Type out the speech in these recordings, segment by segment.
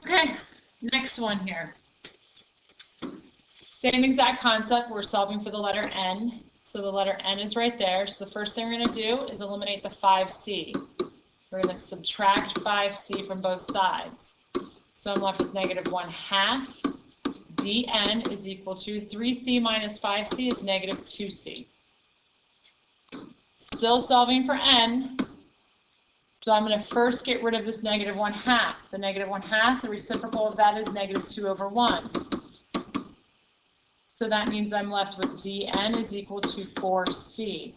Okay, next one here. Same exact concept, we're solving for the letter n. So the letter n is right there. So the first thing we're going to do is eliminate the 5c. We're going to subtract 5c from both sides. So I'm left with negative 1/2 dn is equal to 3c minus 5c is negative 2c. Still solving for n. So I'm going to first get rid of this negative 1/2. The negative 1/2, the reciprocal of that is negative 2 over 1. So that means I'm left with dn is equal to 4c.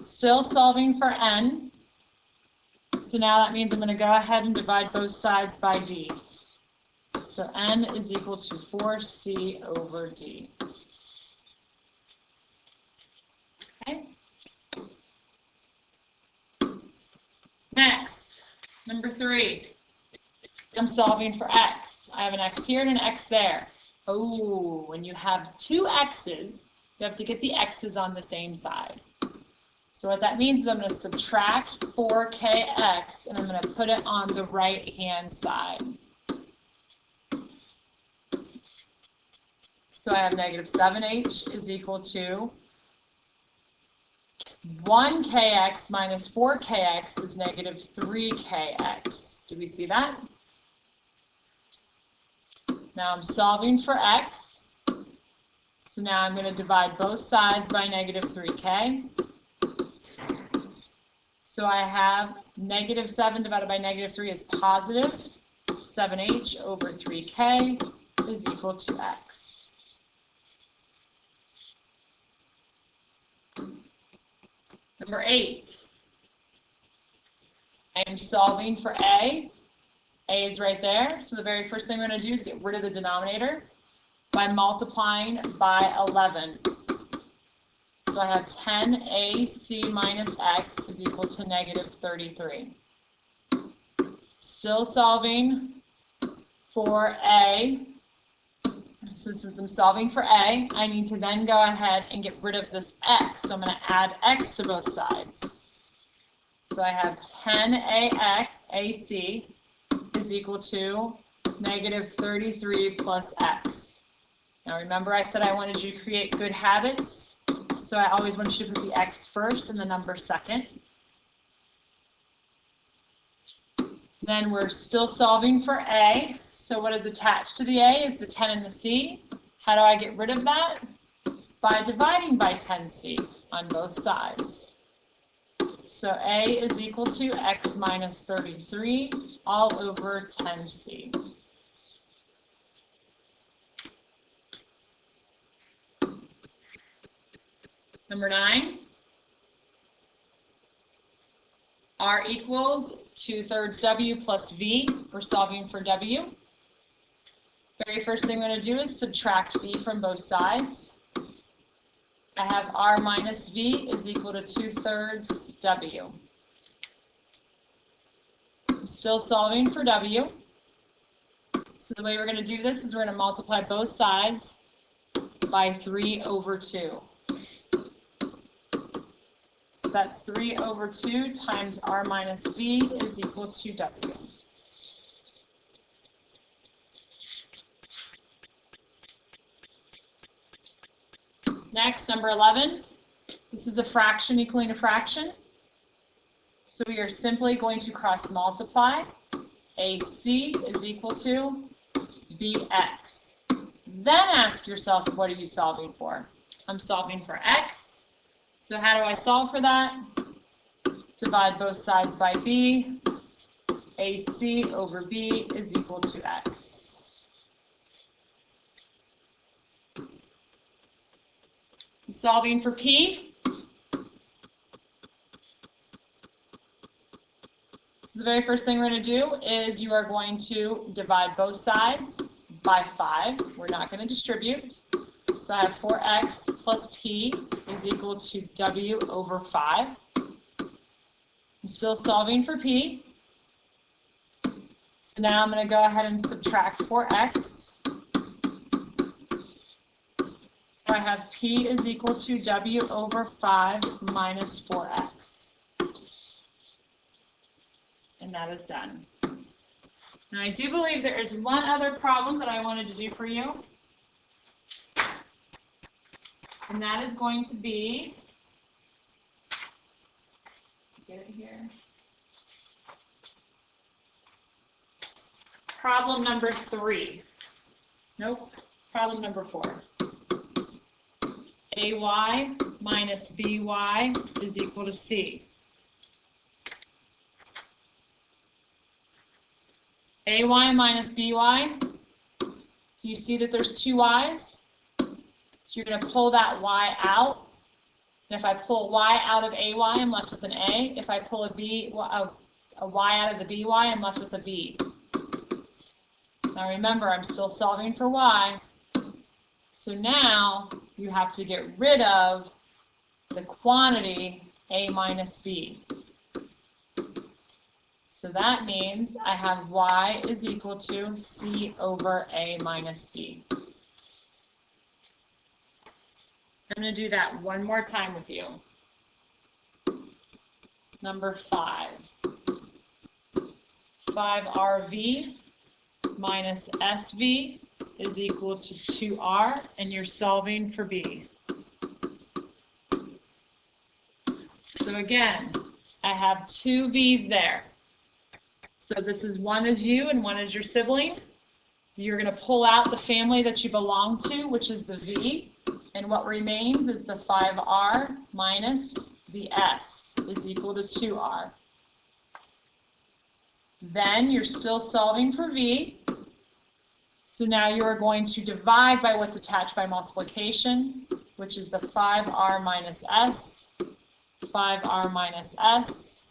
Still solving for n. So now that means I'm going to go ahead and divide both sides by d. So n is equal to 4c over d. Okay. Next, number 3. I'm solving for x. I have an x here and an x there. Oh, when you have two x's, you have to get the x's on the same side. So what that means is I'm going to subtract 4kx and I'm going to put it on the right-hand side. So I have negative 7h is equal to 1kx minus 4kx is negative 3kx. Do we see that? Now I'm solving for x. So now I'm going to divide both sides by negative 3k. So I have negative 7 divided by negative 3 is positive 7h over 3k is equal to x. Number 8. I am solving for a. A is right there. So the very first thing we're going to do is get rid of the denominator by multiplying by 11. So I have 10ac minus x is equal to negative 33. Still solving for a. So since I'm solving for a, I need to then go ahead and get rid of this x. So I'm going to add x to both sides. So I have 10ac is equal to negative 33 plus x. Now remember I said I wanted you to create good habits. So I always want you to put the x first and the number second. Then we're still solving for a. So what is attached to the a is the 10 and the c. How do I get rid of that? By dividing by 10c on both sides. So a is equal to x minus 33 all over 10c. Number 9. R equals 2/3 w plus v. We're solving for w. Very first thing we're going to do is subtract v from both sides. I have r minus v is equal to 2/3 w. I'm still solving for w. So the way we're going to do this is we're going to multiply both sides by 3 over 2. So that's 3 over 2 times r minus v is equal to w. Next, number 11. This is a fraction equaling a fraction. So we are simply going to cross multiply. AC is equal to BX. Then ask yourself, what are you solving for? I'm solving for X. So how do I solve for that? Divide both sides by B. AC over B is equal to X. I'm solving for P. So the very first thing we're going to do is you are going to divide both sides by 5. We're not going to distribute. So I have 4x plus p is equal to w over 5. I'm still solving for p. So now I'm going to go ahead and subtract 4x. So I have p is equal to w over 5 minus 4x. And that is done. Now, I do believe there is one other problem that I wanted to do for you. And that is going to be, get it here. Problem number 3. Nope, problem number 4. AY minus BY is equal to C. AY minus BY, do you see that there's 2 Y's? So you're going to pull that Y out. And if I pull Y out of AY, I'm left with an A. If I pull a Y out of the BY, I'm left with a B. Now remember, I'm still solving for Y. So now you have to get rid of the quantity A minus B. So that means I have Y is equal to C over A minus B. I'm going to do that one more time with you. Number 5. 5RV minus SV is equal to 2R, and you're solving for B. So again, I have 2 V's there. So this is one is you and one is your sibling. You're going to pull out the family that you belong to, which is the V. And what remains is the 5R minus the S is equal to 2R. Then you're still solving for V. So now you are going to divide by what's attached by multiplication, which is the 5R minus S, 5R minus S,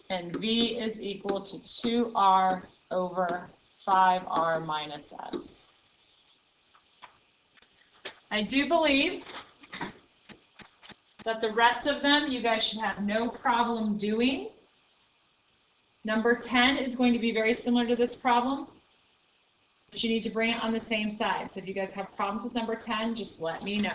and V is equal to 2R over 5R minus S. I do believe that the rest of them you guys should have no problem doing. Number 10 is going to be very similar to this problem, but you need to bring it on the same side. So if you guys have problems with number 10, just let me know.